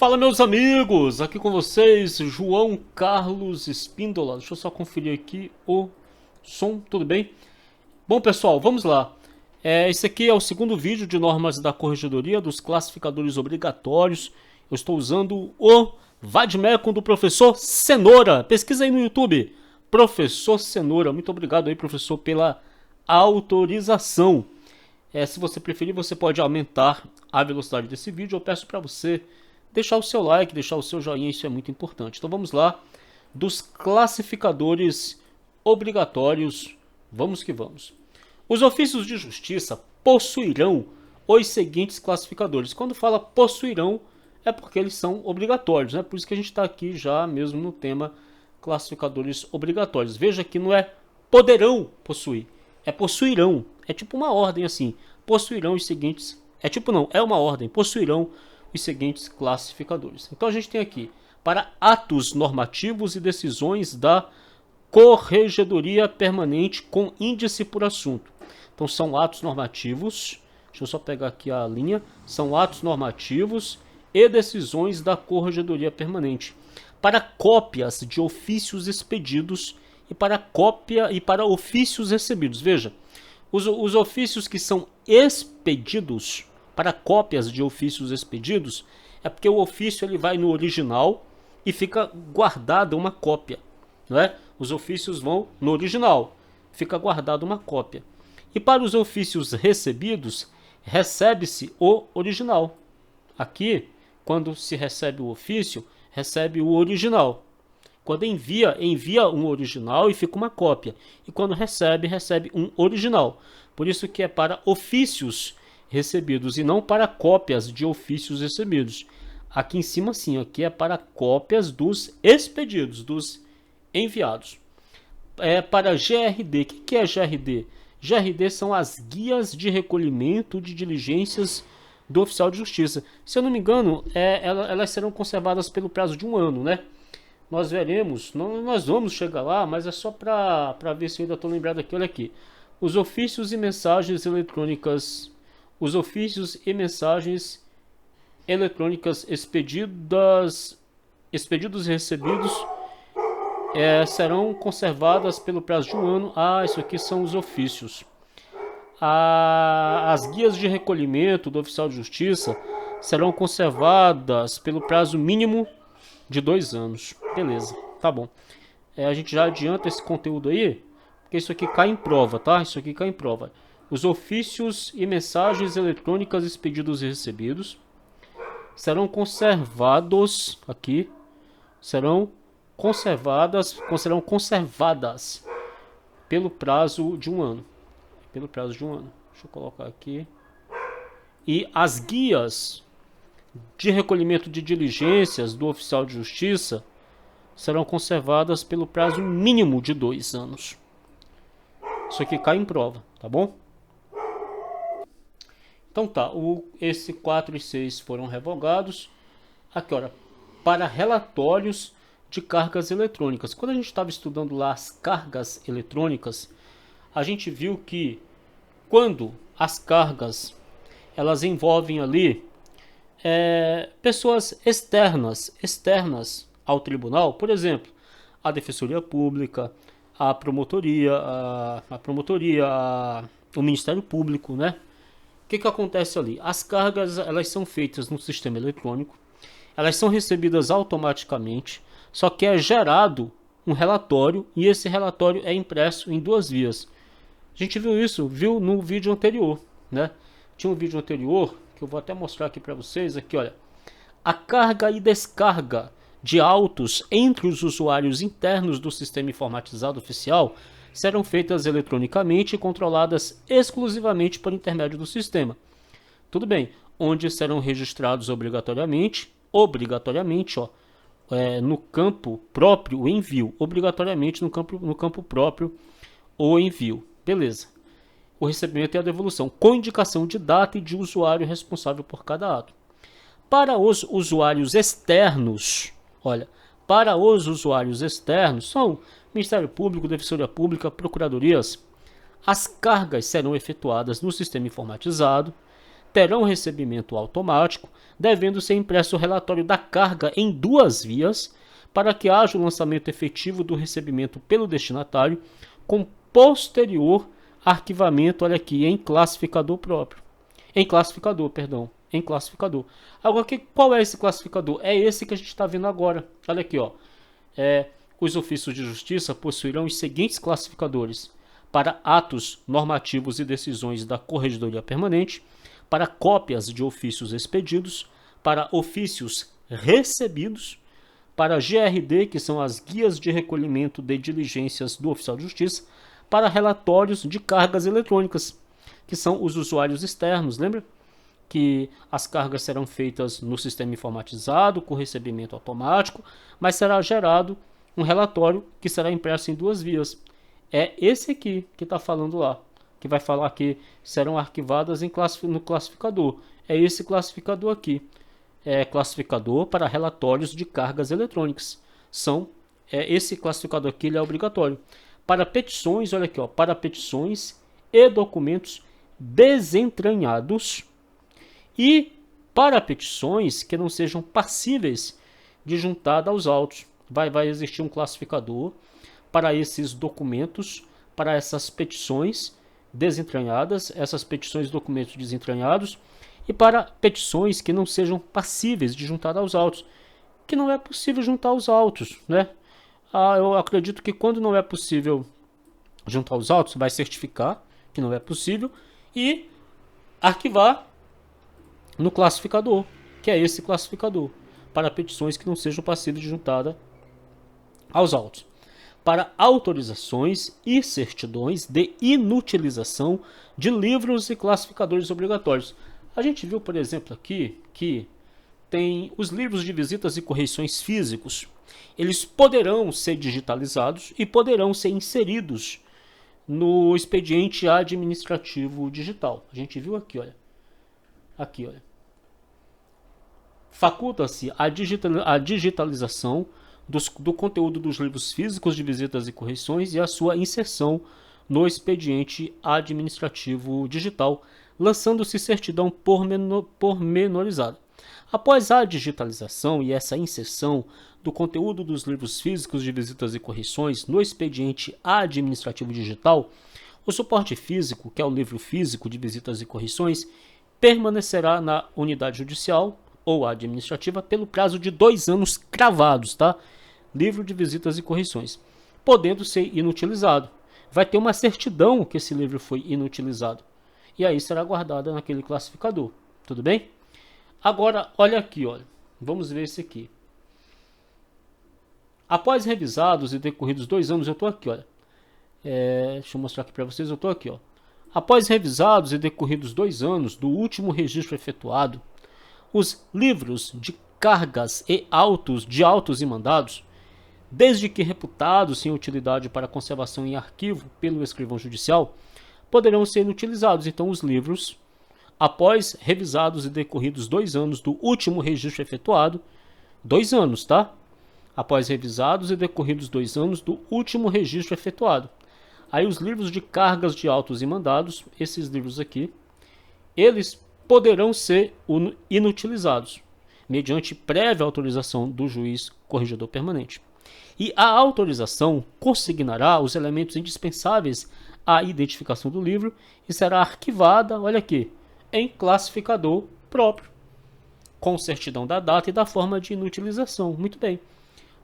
Fala, meus amigos, aqui com vocês, João Carlos Espíndola. Deixa eu só conferir aqui o som, tudo bem? Bom, pessoal, vamos lá. Esse aqui é o segundo vídeo de normas da corregedoria dos classificadores obrigatórios. Eu estou usando o Vademecum do professor Cenoura. Pesquisa aí no YouTube, professor Cenoura. Muito obrigado aí, professor, pela autorização. Se você preferir, você pode aumentar a velocidade desse vídeo. Eu peço para você deixar o seu like, deixar o seu joinha, isso é muito importante. Então vamos lá, dos classificadores obrigatórios, vamos que vamos. Os ofícios de justiça possuirão os seguintes classificadores. Quando fala possuirão, é porque eles são obrigatórios, né? Por isso que a gente está aqui já mesmo no tema classificadores obrigatórios. Veja que não é poderão possuir, é possuirão. É tipo uma ordem assim, possuirão os seguintes, é uma ordem, possuirão os seguintes classificadores. Então a gente tem aqui, para atos normativos e decisões da Corregedoria Permanente com índice por assunto. Então são atos normativos, deixa eu só pegar aqui a linha, são atos normativos e decisões da Corregedoria Permanente. Para cópias de ofícios expedidos e para ofícios recebidos. Veja, os ofícios que são expedidos, para cópias de ofícios expedidos, é porque o ofício ele vai no original e fica guardada uma cópia, não é? Os ofícios vão no original, fica guardada uma cópia. E para os ofícios recebidos, recebe-se o original. Aqui, quando se recebe o ofício, recebe o original. Quando envia um original e fica uma cópia. E quando recebe um original. Por isso que é para ofícios recebidos e não para cópias de ofícios recebidos. Aqui em cima sim, aqui é para cópias dos expedidos, dos enviados. Para GRD, o que é GRD? GRD são as guias de recolhimento de diligências do oficial de justiça. Se eu não me engano, elas serão conservadas pelo prazo de um ano, né? Nós veremos, nós vamos chegar lá, mas é só para ver se eu ainda estou lembrado aqui. Olha aqui, os ofícios e mensagens eletrônicas. Os ofícios e mensagens eletrônicas expedidos e recebidos serão conservadas pelo prazo de um ano. Isso aqui são os ofícios. As guias de recolhimento do oficial de justiça serão conservadas pelo prazo mínimo de 2 anos. Beleza, tá bom. A gente já adianta esse conteúdo aí, porque isso aqui cai em prova, tá? Isso aqui cai em prova. Os ofícios e mensagens eletrônicas expedidos e recebidos serão conservados aqui, serão conservadas pelo prazo de um ano. Pelo prazo de um ano. Deixa eu colocar aqui. E as guias de recolhimento de diligências do oficial de justiça serão conservadas pelo prazo mínimo de 2 anos. Isso aqui cai em prova, tá bom? Então tá, esse 4 e 6 foram revogados. Aqui, olha, para relatórios de cargas eletrônicas. Quando a gente estava estudando lá as cargas eletrônicas, a gente viu que quando as cargas elas envolvem ali pessoas externas ao tribunal, por exemplo, a Defensoria Pública, a Promotoria, o Ministério Público, né? O que acontece ali? As cargas elas são feitas no sistema eletrônico, elas são recebidas automaticamente, só que é gerado um relatório e esse relatório é impresso em 2 vias. A gente viu no vídeo anterior, né? Tinha um vídeo anterior que eu vou até mostrar aqui para vocês. Aqui, olha, a carga e descarga de autos entre os usuários internos do sistema informatizado oficial serão feitas eletronicamente e controladas exclusivamente por intermédio do sistema. Tudo bem, onde serão registrados obrigatoriamente, no campo próprio o envio, obrigatoriamente no campo próprio o envio. Beleza. O recebimento e a devolução, com indicação de data e de usuário responsável por cada ato. Para os usuários externos, são Ministério Público, Defensoria Pública, Procuradorias, as cargas serão efetuadas no sistema informatizado, terão recebimento automático, devendo ser impresso o relatório da carga em 2 vias, para que haja o lançamento efetivo do recebimento pelo destinatário, com posterior arquivamento, olha aqui, em classificador próprio. Em classificador, perdão. Em classificador. Agora, qual é esse classificador? É esse que a gente está vendo agora. Olha aqui, ó. Os ofícios de justiça possuirão os seguintes classificadores: para atos normativos e decisões da Corregedoria Permanente, para cópias de ofícios expedidos, para ofícios recebidos, para GRD, que são as guias de recolhimento de diligências do oficial de justiça, para relatórios de cargas eletrônicas, que são os usuários externos. Lembra que as cargas serão feitas no sistema informatizado, com recebimento automático, mas será gerado um relatório que será impresso em 2 vias. É esse aqui que está falando lá, que vai falar que serão arquivadas no classificador. É esse classificador aqui. É classificador para relatórios de cargas eletrônicas. Esse classificador aqui ele é obrigatório. Para petições, olha aqui, ó, para petições e documentos desentranhados e para petições que não sejam passíveis de juntada aos autos. Vai existir um classificador para esses documentos, para essas petições desentranhadas, essas petições e documentos desentranhados, e para petições que não sejam passíveis de juntar aos autos, que não é possível juntar aos autos, né? Eu acredito que quando não é possível juntar aos autos, vai certificar que não é possível e arquivar no classificador, que é esse classificador, para petições que não sejam passíveis de juntada aos autos. Para autorizações e certidões de inutilização de livros e classificadores obrigatórios. A gente viu, por exemplo, aqui que tem os livros de visitas e correições físicos. Eles poderão ser digitalizados e poderão ser inseridos no expediente administrativo digital. A gente viu aqui, olha. Aqui, olha. Faculta-se a digitalização do conteúdo dos livros físicos de visitas e correições e a sua inserção no expediente administrativo digital, lançando-se certidão pormenorizada. Após a digitalização e essa inserção do conteúdo dos livros físicos de visitas e correições no expediente administrativo digital, o suporte físico, que é o livro físico de visitas e correições, permanecerá na unidade judicial ou administrativa pelo prazo de 2 anos cravados, tá? Livro de visitas e correições, podendo ser inutilizado. Vai ter uma certidão que esse livro foi inutilizado. E aí será guardada naquele classificador. Tudo bem? Agora, olha aqui, olha. Vamos ver esse aqui. Após revisados e decorridos 2 anos, eu estou aqui, olha. Deixa eu mostrar aqui para vocês, eu estou aqui, ó. Após revisados e decorridos 2 anos do último registro efetuado, os livros de cargas e autos e mandados, desde que reputados sem utilidade para conservação em arquivo pelo escrivão judicial, poderão ser inutilizados. Então, os livros, após revisados e decorridos 2 anos do último registro efetuado, 2 anos, tá? Após revisados e decorridos 2 anos do último registro efetuado. Aí os livros de cargas de autos e mandados, esses livros aqui, eles poderão ser inutilizados, mediante prévia autorização do juiz corregedor permanente. E a autorização consignará os elementos indispensáveis à identificação do livro e será arquivada, olha aqui, em classificador próprio, com certidão da data e da forma de inutilização. Muito bem.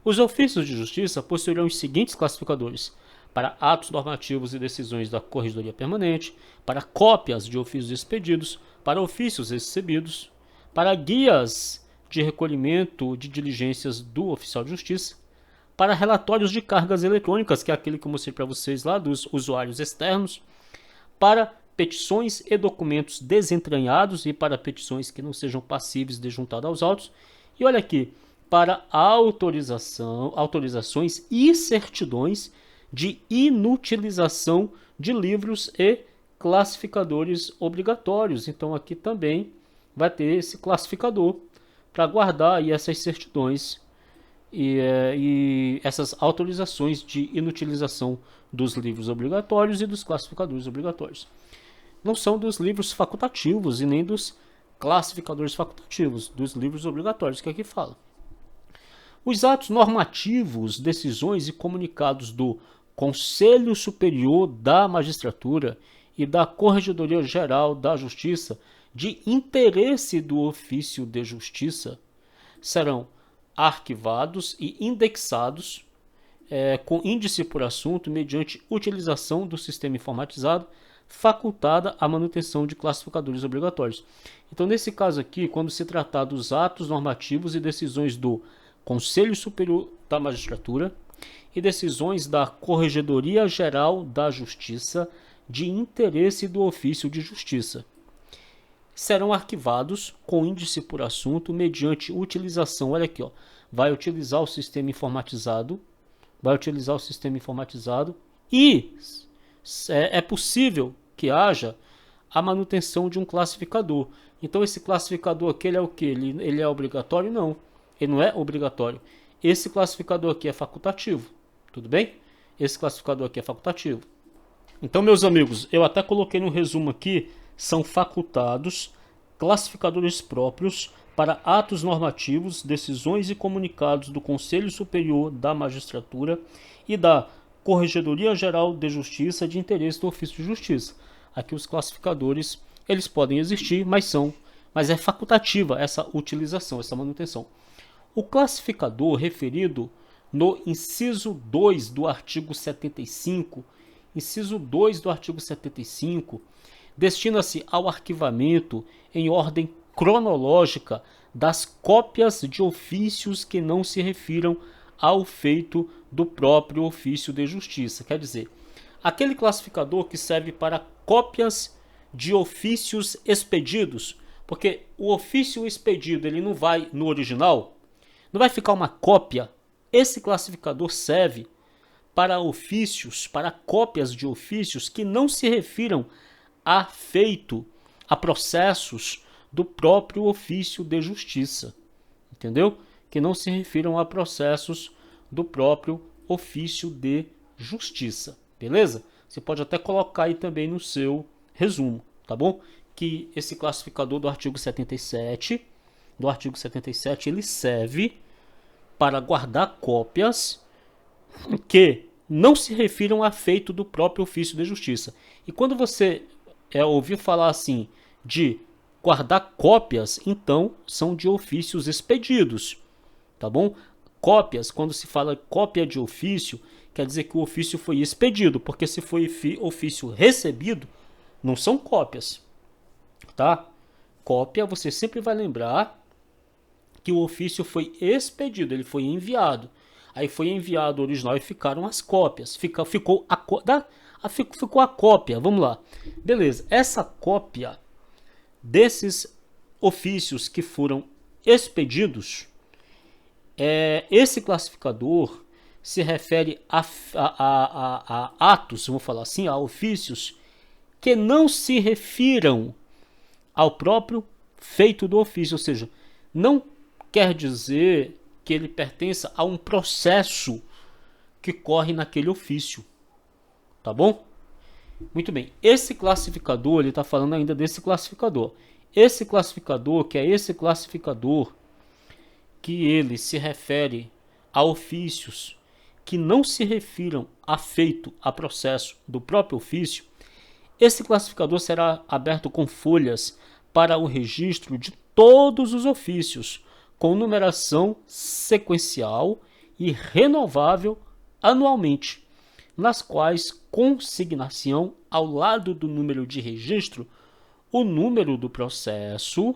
Os ofícios de justiça possuirão os seguintes classificadores: para atos normativos e decisões da Corregedoria Permanente, para cópias de ofícios expedidos, para ofícios recebidos, para guias de recolhimento de diligências do oficial de justiça, para relatórios de cargas eletrônicas, que é aquele que eu mostrei para vocês lá, dos usuários externos, para petições e documentos desentranhados e para petições que não sejam passíveis de juntada aos autos. E olha aqui, para autorizações e certidões de inutilização de livros e classificadores obrigatórios. Então aqui também vai ter esse classificador para guardar aí essas certidões e essas autorizações de inutilização dos livros obrigatórios e dos classificadores obrigatórios. Não são dos livros facultativos e nem dos classificadores facultativos dos livros obrigatórios que aqui fala. Os atos normativos, decisões e comunicados do Conselho Superior da Magistratura e da Corregedoria Geral da Justiça de interesse do ofício de justiça serão arquivados e indexados com índice por assunto mediante utilização do sistema informatizado facultada a manutenção de classificadores obrigatórios. Então, nesse caso aqui, quando se tratar dos atos normativos e decisões do Conselho Superior da Magistratura e decisões da Corregedoria Geral da Justiça de interesse do ofício de justiça, serão arquivados com índice por assunto mediante utilização, olha aqui, ó, vai utilizar o sistema informatizado e é possível que haja a manutenção de um classificador. Então esse classificador aqui, ele é o que? Ele é obrigatório? Não, ele não é obrigatório. Esse classificador aqui é facultativo, tudo bem? Esse classificador aqui é facultativo. Então, meus amigos, eu até coloquei no resumo aqui, são facultados classificadores próprios para atos normativos, decisões e comunicados do Conselho Superior da Magistratura e da Corregedoria Geral de Justiça de interesse do ofício de justiça. Aqui os classificadores, eles podem existir, mas é facultativa essa utilização, essa manutenção. O classificador referido no inciso 2 do artigo 75, destina-se ao arquivamento em ordem cronológica das cópias de ofícios que não se refiram ao feito do próprio ofício de justiça. Quer dizer, aquele classificador que serve para cópias de ofícios expedidos, porque o ofício expedido ele não vai no original, não vai ficar uma cópia. Esse classificador serve para ofícios, para cópias de ofícios que não se refiram a feito, a processos do próprio ofício de justiça, entendeu? Que não se refiram a processos do próprio ofício de justiça, beleza? Você pode até colocar aí também no seu resumo, tá bom? Que esse classificador do artigo 77, ele serve para guardar cópias que não se refiram a feito do próprio ofício de justiça. E quando você ouvir falar assim de guardar cópias, então são de ofícios expedidos, tá bom? Cópias, quando se fala cópia de ofício, quer dizer que o ofício foi expedido, porque se foi ofício recebido, não são cópias, tá? Cópia, você sempre vai lembrar que o ofício foi expedido, ele foi enviado. Aí foi enviado o original e ficaram as cópias. Ficou a cópia, vamos lá. Beleza, essa cópia desses ofícios que foram expedidos, esse classificador se refere a atos, vamos falar assim, a ofícios que não se refiram ao próprio feito do ofício, ou seja, não quer dizer que ele pertença a um processo que corre naquele ofício, tá bom? Muito bem, esse classificador, ele está falando ainda desse classificador. Esse classificador, que é esse classificador que ele se refere a ofícios que não se refiram a feito, a processo do próprio ofício, esse classificador será aberto com folhas para o registro de todos os ofícios, com numeração sequencial e renovável anualmente, nas quais consignar-se-ão ao lado do número de registro o número do processo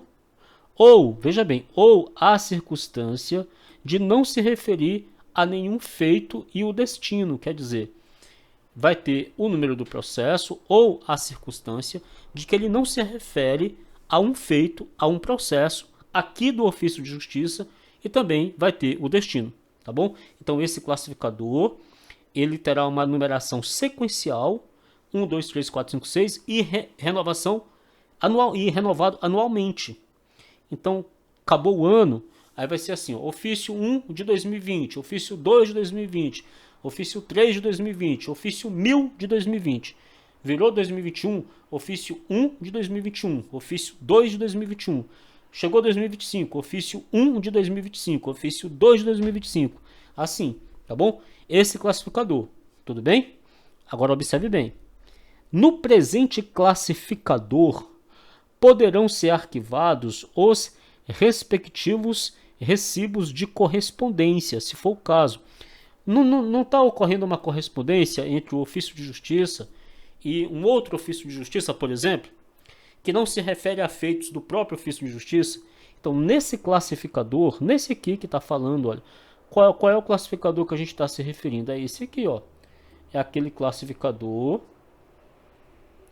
ou, veja bem, ou a circunstância de não se referir a nenhum feito e o destino, quer dizer, vai ter o número do processo ou a circunstância de que ele não se refere a um feito, a um processo aqui do ofício de justiça, e também vai ter o destino, tá bom? Então esse classificador, ele terá uma numeração sequencial, 1, 2, 3, 4, 5, 6, e renovação anual, e renovado anualmente. Então, acabou o ano, aí vai ser assim, ó, ofício 1 de 2020, ofício 2 de 2020, ofício 3 de 2020, ofício 1000 de 2020. Virou 2021, ofício 1 de 2021, ofício 2 de 2021. Chegou 2025, ofício 1 de 2025, ofício 2 de 2025. Assim, tá bom? Esse classificador, tudo bem? Agora observe bem. No presente classificador, poderão ser arquivados os respectivos recibos de correspondência, se for o caso. Não está ocorrendo uma correspondência entre o ofício de justiça e um outro ofício de justiça, por exemplo, que não se refere a feitos do próprio ofício de justiça. Então, nesse classificador, nesse aqui que está falando, olha, qual é o classificador que a gente está se referindo? É esse aqui, ó. É aquele classificador.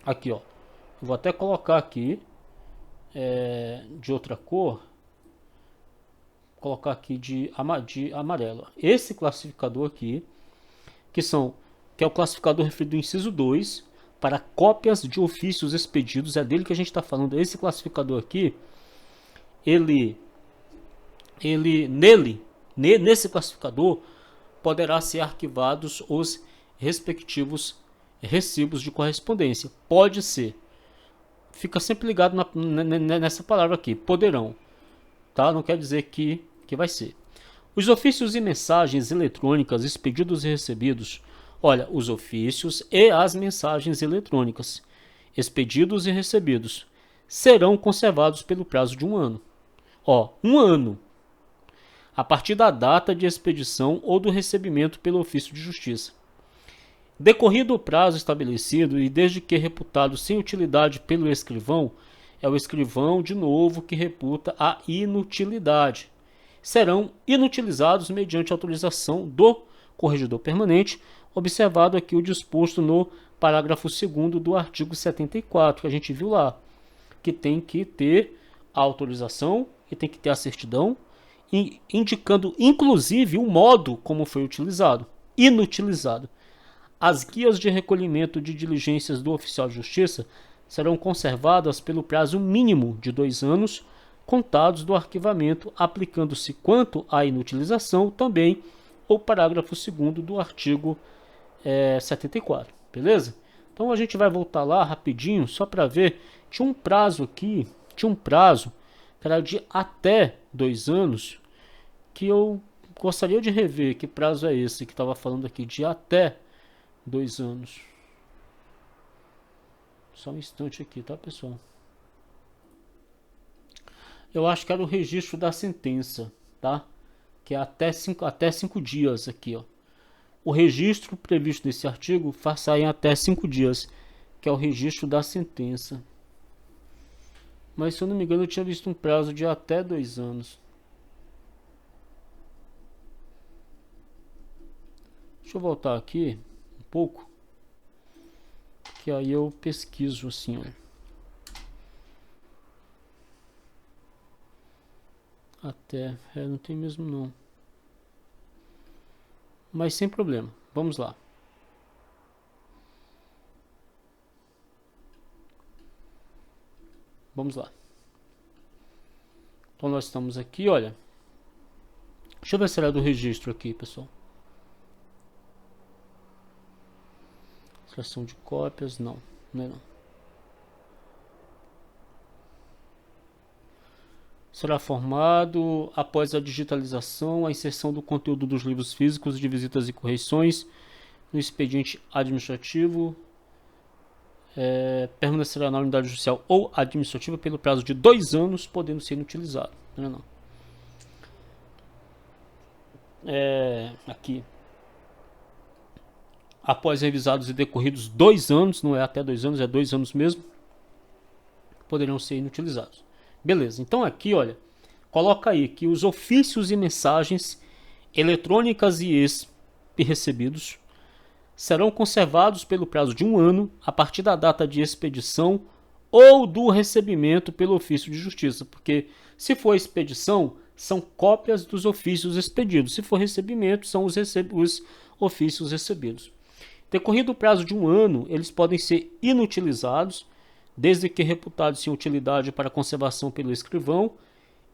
Aqui, ó. Eu vou até colocar aqui de outra cor. Colocar aqui de amarelo. Esse classificador aqui, que é o classificador referido ao inciso 2, para cópias de ofícios expedidos, é dele que a gente está falando. Esse classificador aqui, nesse classificador, poderá ser arquivados os respectivos recibos de correspondência. Pode ser. Fica sempre ligado nessa palavra aqui, poderão. Tá? Não quer dizer que vai ser. Os ofícios e mensagens eletrônicas expedidos e recebidos. Olha, os ofícios e as mensagens eletrônicas expedidos e recebidos serão conservados pelo prazo de 1 ano. Ó, 1 ano. A partir da data de expedição ou do recebimento pelo ofício de justiça. Decorrido o prazo estabelecido e desde que reputado sem utilidade pelo escrivão, é o escrivão, de novo, que reputa a inutilidade. Serão inutilizados mediante autorização do corregedor permanente, observado aqui o disposto no parágrafo 2º do artigo 74, que a gente viu lá, que tem que ter a autorização e tem que ter a certidão, indicando inclusive o modo como foi utilizado, inutilizado. As guias de recolhimento de diligências do oficial de justiça serão conservadas pelo prazo mínimo de 2 anos, contados do arquivamento, aplicando-se quanto à inutilização também o parágrafo 2º do artigo 74, beleza? Então a gente vai voltar lá rapidinho, só para ver, tinha um prazo aqui, que era de até 2 anos, que eu gostaria de rever. Que prazo é esse que estava falando aqui, de até 2 anos? Só um instante aqui, tá, pessoal? Eu acho que era o registro da sentença, tá? Que é até 5 dias aqui, ó. O registro previsto nesse artigo faz-se em até 5 dias, que é o registro da sentença. Mas, se eu não me engano, eu tinha visto um prazo de até 2 anos. Deixa eu voltar aqui um pouco, que aí eu pesquiso assim, ó. Até, não tem mesmo não. Mas sem problema, vamos lá. Vamos lá. Então nós estamos aqui, olha. Deixa eu ver se era do registro aqui, pessoal. Extração de cópias, não é não. Será formado após a digitalização, a inserção do conteúdo dos livros físicos de visitas e correições no expediente administrativo. Permanecerá na unidade judicial ou administrativa pelo prazo de 2 anos, podendo ser inutilizado. Não. Aqui. Após revisados e decorridos 2 anos, não é até 2 anos, é 2 anos mesmo, poderão ser inutilizados. Beleza, então aqui, olha, coloca aí que os ofícios e mensagens eletrônicas e recebidos serão conservados pelo prazo de 1 ano a partir da data de expedição ou do recebimento pelo ofício de justiça, porque se for expedição, são cópias dos ofícios expedidos, se for recebimento, são os ofícios recebidos. Decorrido o prazo de 1 ano, eles podem ser inutilizados, desde que reputados sem utilidade para conservação pelo escrivão,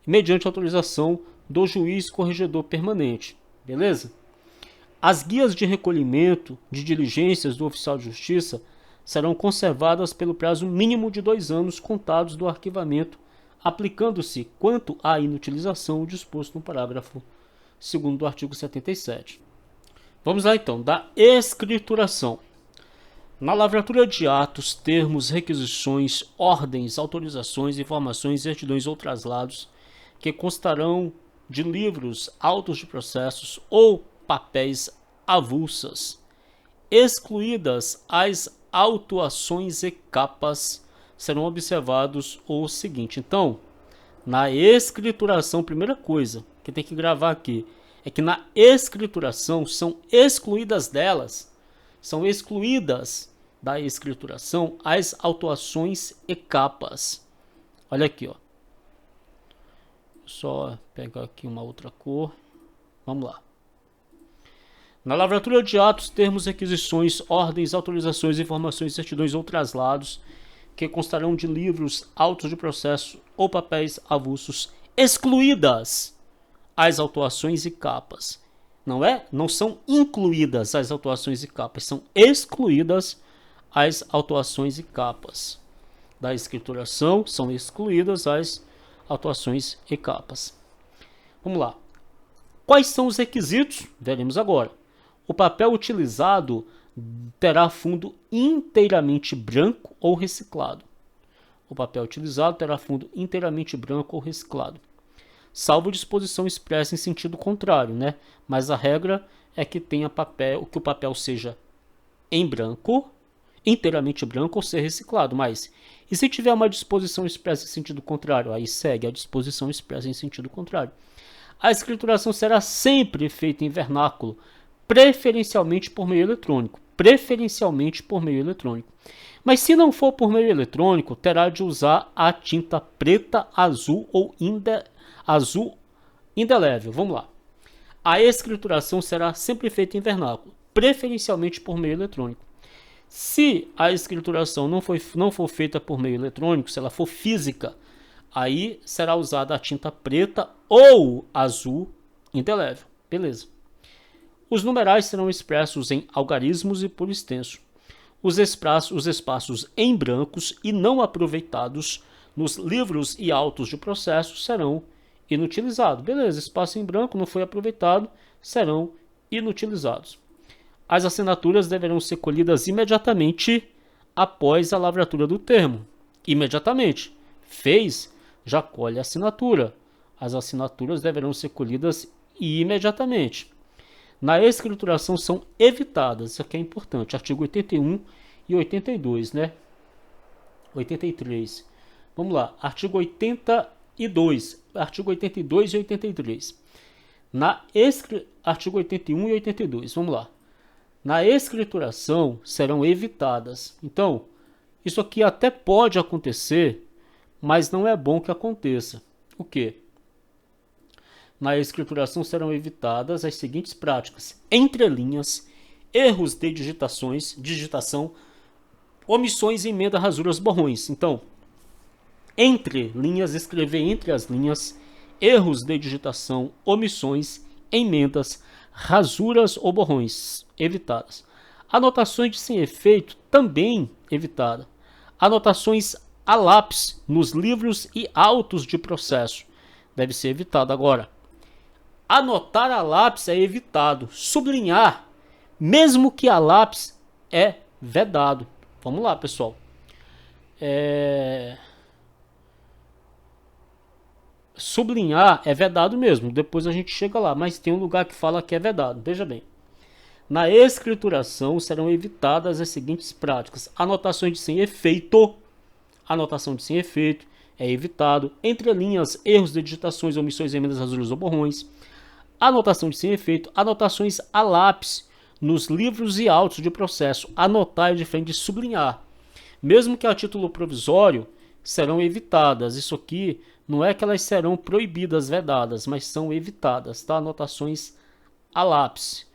mediante autorização do juiz corregedor permanente. Beleza? As guias de recolhimento de diligências do oficial de justiça serão conservadas pelo prazo mínimo de 2 anos contados do arquivamento, aplicando-se quanto à inutilização o disposto no parágrafo 2º do artigo 77. Vamos lá então, da escrituração. Na lavratura de atos, termos, requisições, ordens, autorizações, informações, certidões ou traslados que constarão de livros, autos de processos ou papéis avulsas, excluídas as autuações e capas, serão observados o seguinte. Então, na escrituração, primeira coisa que tem que gravar aqui é que na escrituração são excluídas da escrituração as autuações e capas. Olha aqui, ó. Só pegar aqui uma outra cor. Vamos lá. Na lavratura de atos, termos, requisições, ordens, autorizações, informações, certidões ou traslados que constarão de livros, autos de processo ou papéis avulsos, excluídas as autuações e capas. Não são incluídas as autuações e capas, são excluídas as autuações e capas. Da escrituração são excluídas as autuações e capas. Vamos lá. Quais são os requisitos? Veremos agora. O papel utilizado terá fundo inteiramente branco ou reciclado. O papel utilizado terá fundo inteiramente branco ou reciclado. Salvo disposição expressa em sentido contrário, né? Mas a regra é que tenha papel, que o papel seja em branco, inteiramente branco ou ser reciclado. Mas e se tiver uma disposição expressa em sentido contrário? Aí segue a disposição expressa em sentido contrário. A escrituração será sempre feita em vernáculo, preferencialmente por meio eletrônico. Mas se não for por meio eletrônico, terá de usar a tinta preta, azul ou azul indelével. Vamos lá. A escrituração será sempre feita em vernáculo, preferencialmente por meio eletrônico. Se a escrituração não for feita por meio eletrônico, se ela for física, aí será usada a tinta preta ou azul indelével. Beleza. Os numerais serão expressos em algarismos e por extenso. Os espaços em brancos e não aproveitados nos livros e autos de processo serão inutilizados. Beleza, espaço em branco não foi aproveitado, serão inutilizados. As assinaturas deverão ser colhidas imediatamente após a lavratura do termo. Imediatamente. Fez, já colhe a assinatura. As assinaturas deverão ser colhidas imediatamente. Na escrituração são evitadas, isso aqui é importante, artigo 81 e 82, né? 83. Vamos lá, artigo 82 e 83. Artigo 81 e 82, vamos lá. Na escrituração serão evitadas. Então, isso aqui até pode acontecer, mas não é bom que aconteça. O quê? Na escrituração serão evitadas as seguintes práticas: entrelinhas, erros de digitação, omissões, emenda, rasuras, borrões. Então, entre linhas, escrever entre as linhas, erros de digitação, omissões, emendas, rasuras ou borrões, evitadas. Anotações de sem efeito, também evitada. Anotações a lápis nos livros e autos de processo, deve ser evitado agora. Anotar a lápis é evitado. Sublinhar, mesmo que a lápis, é vedado. Vamos lá, pessoal. Sublinhar é vedado mesmo. Depois a gente chega lá. Mas tem um lugar que fala que é vedado. Veja bem. Na escrituração serão evitadas as seguintes práticas: anotações de sem efeito. Anotação de sem efeito é evitado. Entre linhas, erros de digitações, omissões, emendas, rasuras ou borrões. Anotação de sem efeito, anotações a lápis nos livros e autos de processo. Anotar é diferente de sublinhar. Mesmo que a título provisório, serão evitadas. Isso aqui não é que elas serão proibidas, vedadas, mas são evitadas, tá? Anotações a lápis.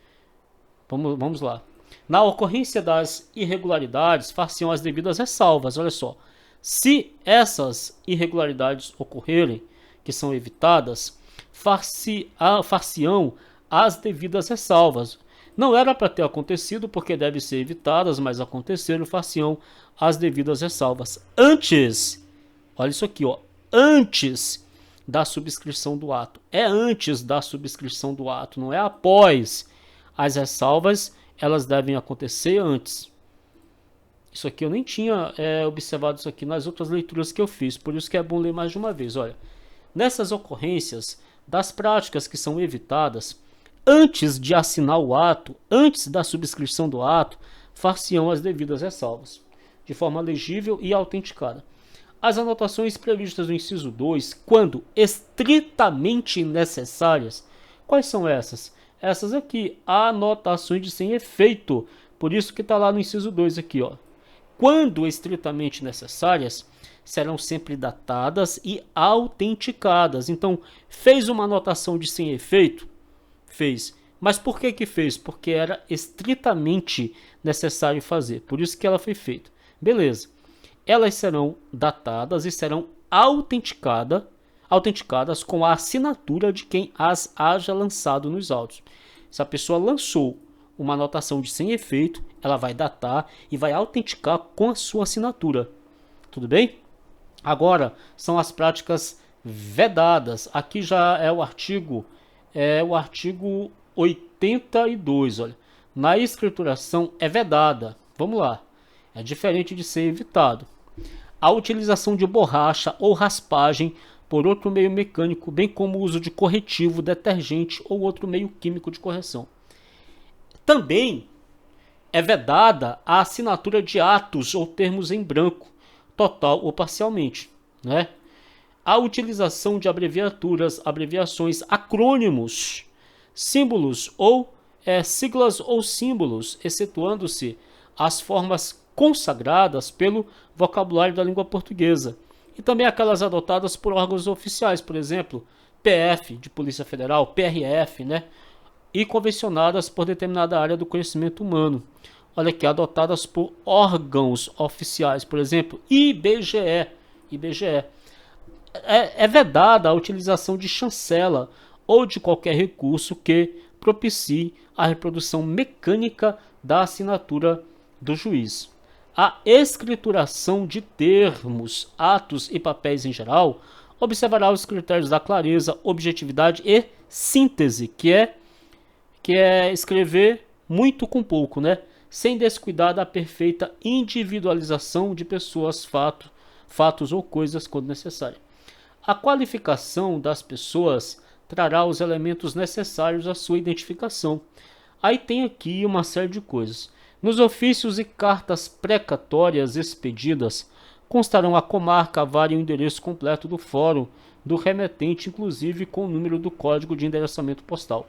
Vamos lá. Na ocorrência das irregularidades, far-se-ão as devidas ressalvas. Olha só. Se essas irregularidades ocorrerem, que são evitadas, far-se-ão as devidas ressalvas. Não era para ter acontecido, porque devem ser evitadas, mas aconteceram, far-se-ão as devidas ressalvas. Antes, olha isso aqui, ó, antes da subscrição do ato. É antes da subscrição do ato, não é após. As ressalvas, elas devem acontecer antes. Isso aqui eu nem tinha observado isso aqui nas outras leituras que eu fiz, por isso que é bom ler mais de uma vez. Olha, nessas ocorrências das práticas que são evitadas, antes de assinar o ato, antes da subscrição do ato, far-se-ão as devidas ressalvas, de forma legível e autenticada. As anotações previstas no inciso 2, quando estritamente necessárias, quais são essas? Essas aqui, anotações de sem efeito, por isso que está lá no inciso 2 aqui, ó. Quando estritamente necessárias, serão sempre datadas e autenticadas. Então, fez uma anotação de sem efeito? Fez. Mas por que fez? Porque era estritamente necessário fazer. Por isso que ela foi feita. Beleza. Elas serão datadas e serão autenticadas com a assinatura de quem as haja lançado nos autos. Se a pessoa lançou uma anotação de sem efeito, ela vai datar e vai autenticar com a sua assinatura. Tudo bem? Agora, são as práticas vedadas. Aqui já é o artigo 82, olha. Na escrituração é vedada. Vamos lá. É diferente de ser evitado. A utilização de borracha ou raspagem por outro meio mecânico, bem como o uso de corretivo, detergente ou outro meio químico de correção. Também é vedada a assinatura de atos ou termos em branco, total ou parcialmente, né? A utilização de abreviaturas, abreviações, acrônimos, símbolos ou siglas ou símbolos, excetuando-se as formas consagradas pelo vocabulário da língua portuguesa, e também aquelas adotadas por órgãos oficiais, por exemplo, PF de Polícia Federal, PRF, né? E convencionadas por determinada área do conhecimento humano. Olha aqui, adotadas por órgãos oficiais, por exemplo, IBGE. É vedada a utilização de chancela ou de qualquer recurso que propicie a reprodução mecânica da assinatura do juiz. A escrituração de termos, atos e papéis em geral observará os critérios da clareza, objetividade e síntese, que é escrever muito com pouco, né? Sem descuidar da perfeita individualização de pessoas, fatos ou coisas quando necessário. A qualificação das pessoas trará os elementos necessários à sua identificação. Aí tem aqui uma série de coisas. Nos ofícios e cartas precatórias expedidas, constarão a comarca, a vara e o endereço completo do fórum do remetente, inclusive com o número do código de endereçamento postal.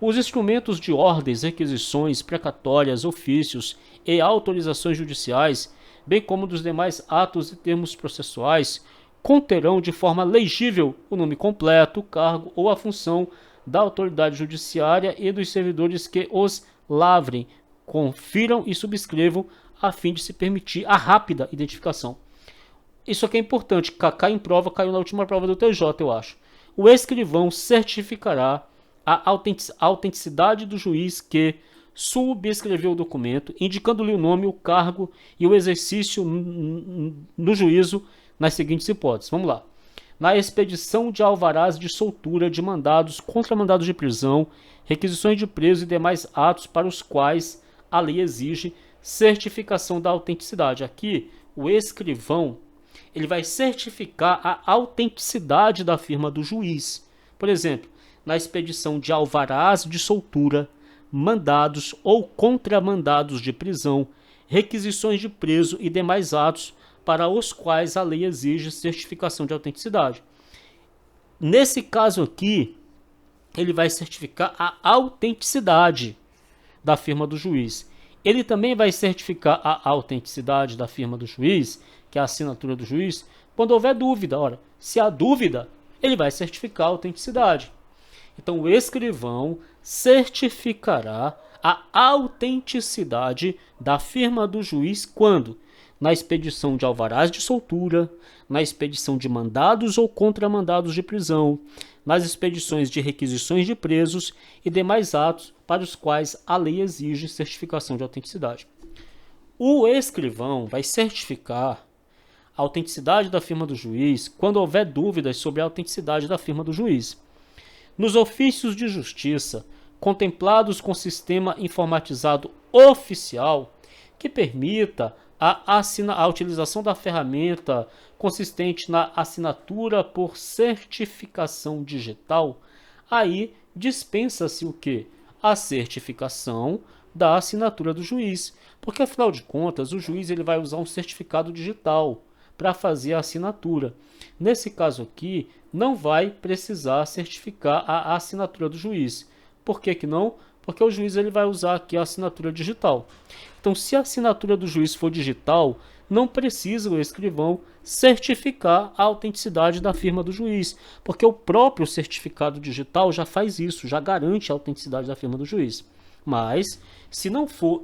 Os instrumentos de ordens, requisições, precatórias, ofícios e autorizações judiciais, bem como dos demais atos e termos processuais, conterão de forma legível o nome completo, o cargo ou a função da autoridade judiciária e dos servidores que os lavrem, confiram e subscrevam a fim de se permitir a rápida identificação. Isso aqui é importante, cai em prova, caiu na última prova do TJ, eu acho. O escrivão certificará a autenticidade do juiz que subscreveu o documento, indicando-lhe o nome, o cargo e o exercício no juízo nas seguintes hipóteses. Vamos lá. Na expedição de alvarás de soltura, de mandados, contramandados de prisão, requisições de preso e demais atos para os quais a lei exige certificação da autenticidade. Aqui, o escrivão ele vai certificar a autenticidade da firma do juiz. Por exemplo, na expedição de alvarás de soltura, mandados ou contramandados de prisão, requisições de preso e demais atos para os quais a lei exige certificação de autenticidade. Nesse caso aqui, ele vai certificar a autenticidade da firma do juiz. Ele também vai certificar a autenticidade da firma do juiz, que é a assinatura do juiz, quando houver dúvida. Ora, se há dúvida, ele vai certificar a autenticidade. Então, o escrivão certificará a autenticidade da firma do juiz quando, na expedição de alvarás de soltura, na expedição de mandados ou contramandados de prisão, nas expedições de requisições de presos e demais atos para os quais a lei exige certificação de autenticidade. O escrivão vai certificar a autenticidade da firma do juiz quando houver dúvidas sobre a autenticidade da firma do juiz. Nos ofícios de justiça, contemplados com sistema informatizado oficial, que permita a utilização da ferramenta consistente na assinatura por certificação digital, aí dispensa-se o quê? A certificação da assinatura do juiz, porque afinal de contas o juiz ele vai usar um certificado digital para fazer a assinatura. Nesse caso aqui, não vai precisar certificar a assinatura do juiz. Por que que não? Porque o juiz ele vai usar aqui a assinatura digital. Então, se a assinatura do juiz for digital, não precisa o escrivão certificar a autenticidade da firma do juiz, porque o próprio certificado digital já faz isso, já garante a autenticidade da firma do juiz. Mas, se não for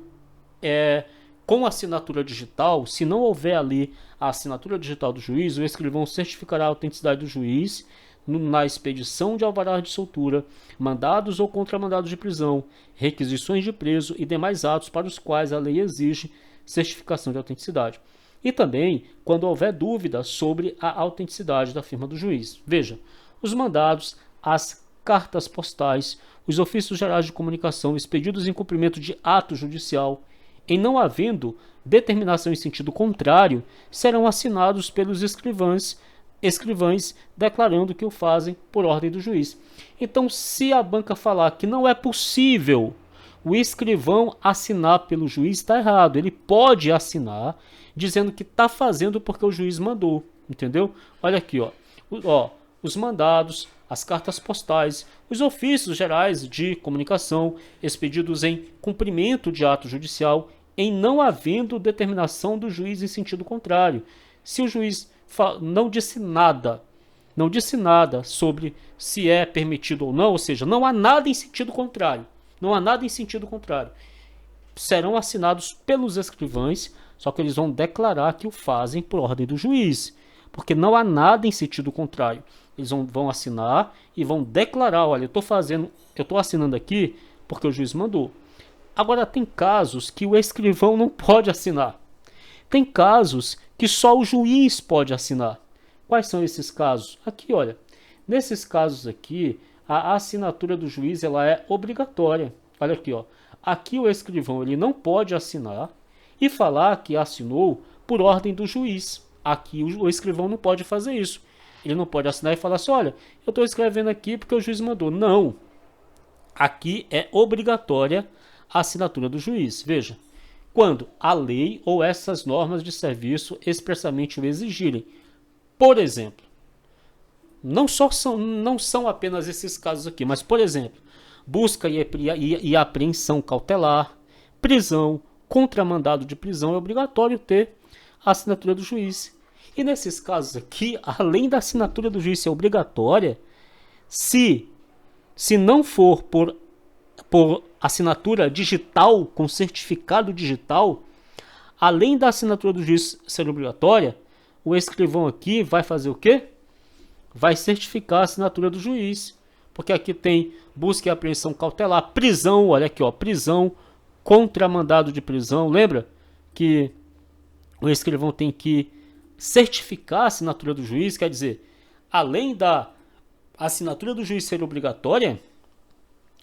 com assinatura digital, se não houver ali a assinatura digital do juiz, o escrivão certificará a autenticidade do juiz na expedição de alvarás de soltura, mandados ou contramandados de prisão, requisições de preso e demais atos para os quais a lei exige certificação de autenticidade. E também quando houver dúvida sobre a autenticidade da firma do juiz. Veja, os mandados, as cartas postais, os ofícios gerais de comunicação expedidos em cumprimento de ato judicial, em não havendo determinação em sentido contrário, serão assinados pelos escrivães declarando que o fazem por ordem do juiz. Então, se a banca falar que não é possível o escrivão assinar pelo juiz, está errado. Ele pode assinar dizendo que está fazendo porque o juiz mandou, entendeu? Olha aqui, ó, os mandados, as cartas postais, os ofícios gerais de comunicação expedidos em cumprimento de ato judicial, em não havendo determinação do juiz em sentido contrário. Se o juiz não disse nada sobre se é permitido ou não, ou seja, não há nada em sentido contrário, serão assinados pelos escrivães, só que eles vão declarar que o fazem por ordem do juiz, porque não há nada em sentido contrário. Eles vão assinar e vão declarar, olha, eu estou assinando aqui porque o juiz mandou. Agora, tem casos que o escrivão não pode assinar. Tem casos que só o juiz pode assinar. Quais são esses casos? Aqui, olha. Nesses casos aqui, a assinatura do juiz ela é obrigatória. Olha aqui, ó. Aqui o escrivão ele não pode assinar e falar que assinou por ordem do juiz. Aqui o escrivão não pode fazer isso. Ele não pode assinar e falar assim, olha, eu estou escrevendo aqui porque o juiz mandou. Não. Aqui é obrigatória a assinatura do juiz. Veja, quando a lei ou essas normas de serviço expressamente o exigirem. Por exemplo, não são apenas esses casos aqui, mas, por exemplo, busca e apreensão cautelar, prisão, contramandado de prisão, é obrigatório ter a assinatura do juiz. E nesses casos aqui, além da assinatura do juiz ser obrigatória, se não for por assinatura digital, com certificado digital, além da assinatura do juiz ser obrigatória, o escrivão aqui vai fazer o quê? Vai certificar a assinatura do juiz. Porque aqui tem busca e apreensão cautelar, prisão, olha aqui, ó, prisão, contramandado de prisão. Lembra que o escrivão tem que certificar a assinatura do juiz, quer dizer, além da assinatura do juiz ser obrigatória,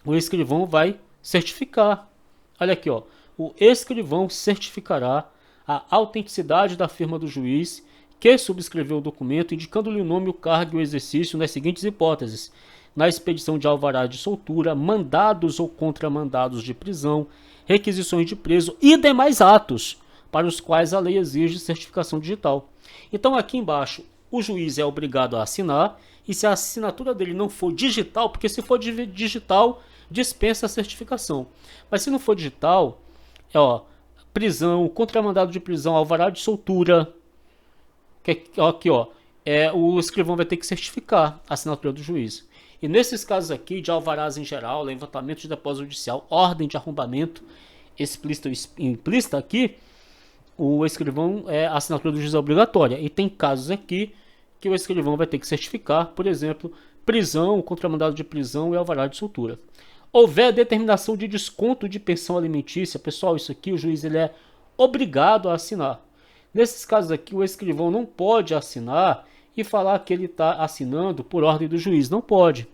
o escrivão vai certificar. Olha aqui, ó, o escrivão certificará a autenticidade da firma do juiz que subscreveu o documento, indicando-lhe o nome, o cargo e o exercício nas seguintes hipóteses: na expedição de alvará de soltura, mandados ou contramandados de prisão, requisições de preso e demais atos para os quais a lei exige certificação digital. Então aqui embaixo o juiz é obrigado a assinar, e se a assinatura dele não for digital, porque se for digital dispensa a certificação, mas se não for digital, prisão, contramandado de prisão, alvará de soltura, aqui ó, o escrivão vai ter que certificar a assinatura do juiz. E nesses casos aqui, de alvarás em geral, levantamento de depósito judicial, ordem de arrombamento, explícita ou implícita aqui, o escrivão, a assinatura do juiz é obrigatória. E tem casos aqui que o escrivão vai ter que certificar, por exemplo, prisão, contramandado de prisão e alvará de soltura. Houver determinação de desconto de pensão alimentícia, pessoal, isso aqui o juiz ele é obrigado a assinar. Nesses casos aqui, o escrivão não pode assinar e falar que ele está assinando por ordem do juiz, não pode.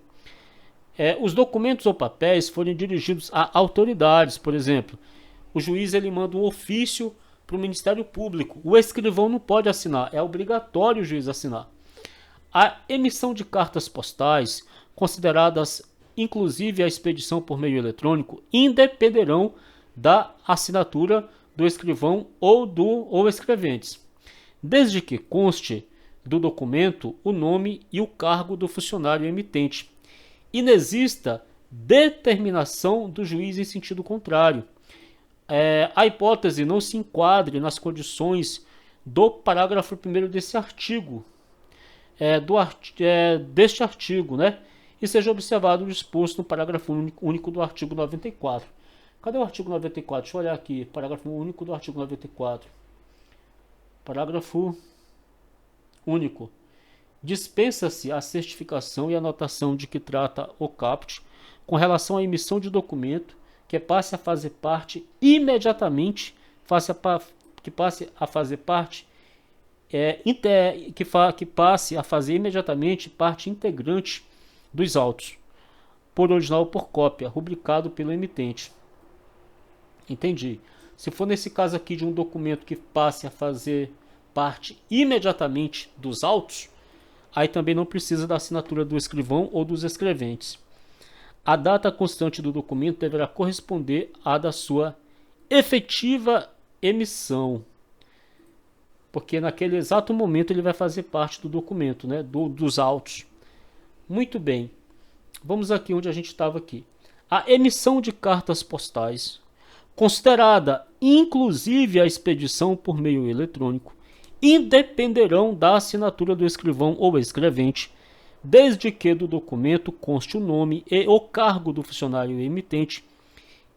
Os documentos ou papéis forem dirigidos a autoridades, por exemplo, o juiz ele manda um ofício para o Ministério Público, o escrivão não pode assinar, é obrigatório o juiz assinar. A emissão de cartas postais, consideradas inclusive a expedição por meio eletrônico, independerão da assinatura do escrivão ou escreventes, desde que conste do documento o nome e o cargo do funcionário emitente, e não exista determinação do juiz em sentido contrário. A hipótese não se enquadre nas condições do parágrafo 1º desse artigo, deste artigo, né? E seja observado o disposto no parágrafo único do artigo 94. Cadê o artigo 94? Deixa eu olhar aqui, parágrafo único do artigo 94. Parágrafo único. Dispensa-se a certificação e anotação de que trata o caput com relação à emissão de documento que passe a fazer parte imediatamente, que passe a fazer parte parte integrante dos autos, por original ou por cópia, rubricado pelo emitente. Entendi. Se for nesse caso aqui de um documento que passe a fazer parte imediatamente dos autos, aí também não precisa da assinatura do escrivão ou dos escreventes. A data constante do documento deverá corresponder à da sua efetiva emissão, porque naquele exato momento ele vai fazer parte do documento, né, dos autos. Muito bem, vamos aqui onde a gente estava aqui. A emissão de cartas postais, considerada inclusive a expedição por meio eletrônico, independerão da assinatura do escrivão ou escrevente, desde que do documento conste o nome e o cargo do funcionário emitente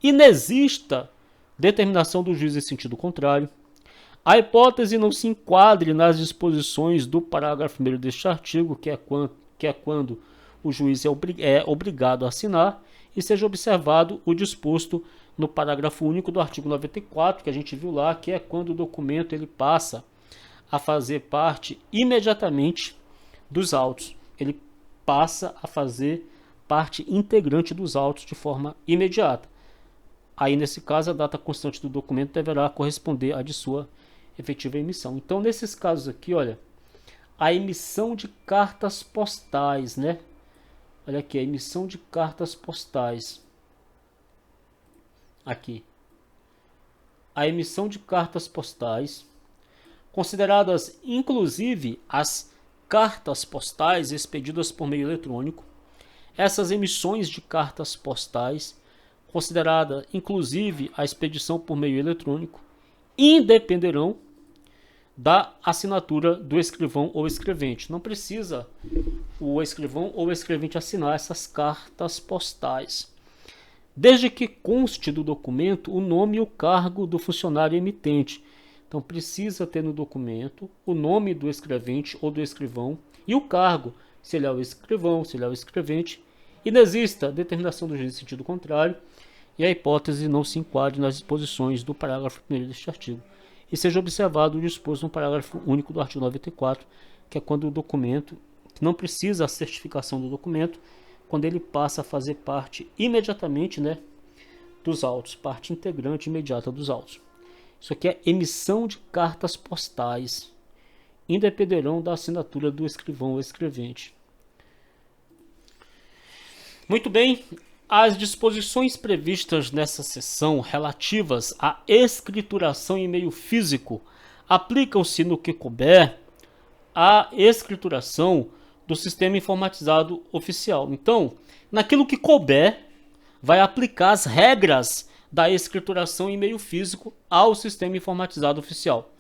e não exista determinação do juiz em sentido contrário. A hipótese não se enquadre nas disposições do parágrafo 1º deste artigo, que é quando o juiz é obrigado a assinar, e seja observado o disposto no parágrafo único do artigo 94, que a gente viu lá, que é quando o documento ele passa a fazer parte imediatamente dos autos. Ele passa a fazer parte integrante dos autos de forma imediata. Aí, nesse caso, a data constante do documento deverá corresponder à de sua efetiva emissão. Então, nesses casos aqui, olha, a emissão de cartas postais, né? Olha aqui, a emissão de cartas postais. Aqui. A emissão de cartas postais, consideradas inclusive as cartas postais expedidas por meio eletrônico. Essas emissões de cartas postais, considerada inclusive a expedição por meio eletrônico, independerão da assinatura do escrivão ou escrevente. Não precisa o escrivão ou escrevente assinar essas cartas postais, desde que conste do documento o nome e o cargo do funcionário emitente. Então precisa ter no documento o nome do escrevente ou do escrivão e o cargo, se ele é o escrivão, se ele é o escrevente, e não exista determinação do juiz em sentido contrário, e a hipótese não se enquadre nas disposições do parágrafo 1º deste artigo, e seja observado o disposto no parágrafo único do artigo 94, que é quando o documento, não precisa a certificação do documento, quando ele passa a fazer parte imediatamente, né, dos autos, parte integrante imediata dos autos. Isso aqui é emissão de cartas postais, independerão da assinatura do escrivão ou escrevente. Muito bem, as disposições previstas nessa seção relativas à escrituração em meio físico aplicam-se no que couber à escrituração do sistema informatizado oficial. Então, naquilo que couber, vai aplicar as regras da escrituração em meio físico ao sistema informatizado oficial.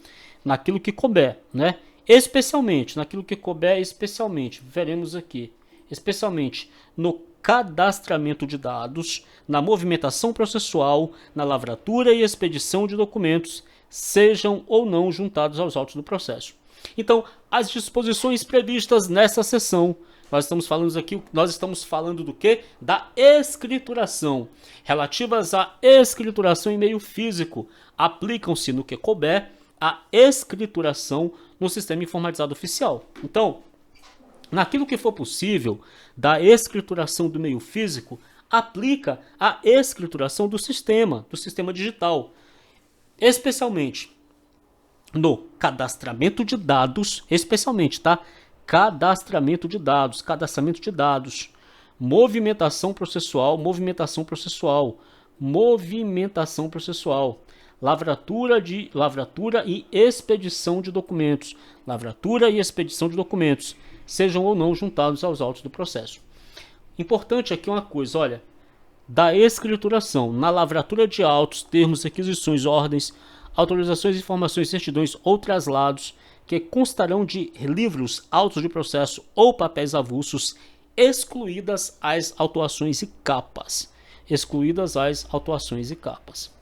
Naquilo que couber, né? Especialmente, naquilo que couber, especialmente, veremos aqui, especialmente no cadastramento de dados, na movimentação processual, na lavratura e expedição de documentos, sejam ou não juntados aos autos do processo. Então, as disposições previstas nessa seção, nós estamos falando do quê? Da escrituração. Relativas à escrituração em meio físico, aplicam-se no que couber a escrituração no sistema informatizado oficial. Então, naquilo que for possível da escrituração do meio físico, aplica a escrituração do sistema digital, especialmente no cadastramento de dados, cadastramento de dados, movimentação processual, lavratura e expedição de documentos, sejam ou não juntados aos autos do processo. Importante aqui uma coisa, olha, da escrituração, na lavratura de autos, termos, requisições, ordens, autorizações, informações, certidões ou traslados que constarão de livros, autos de processo ou papéis avulsos, excluídas as autuações e capas.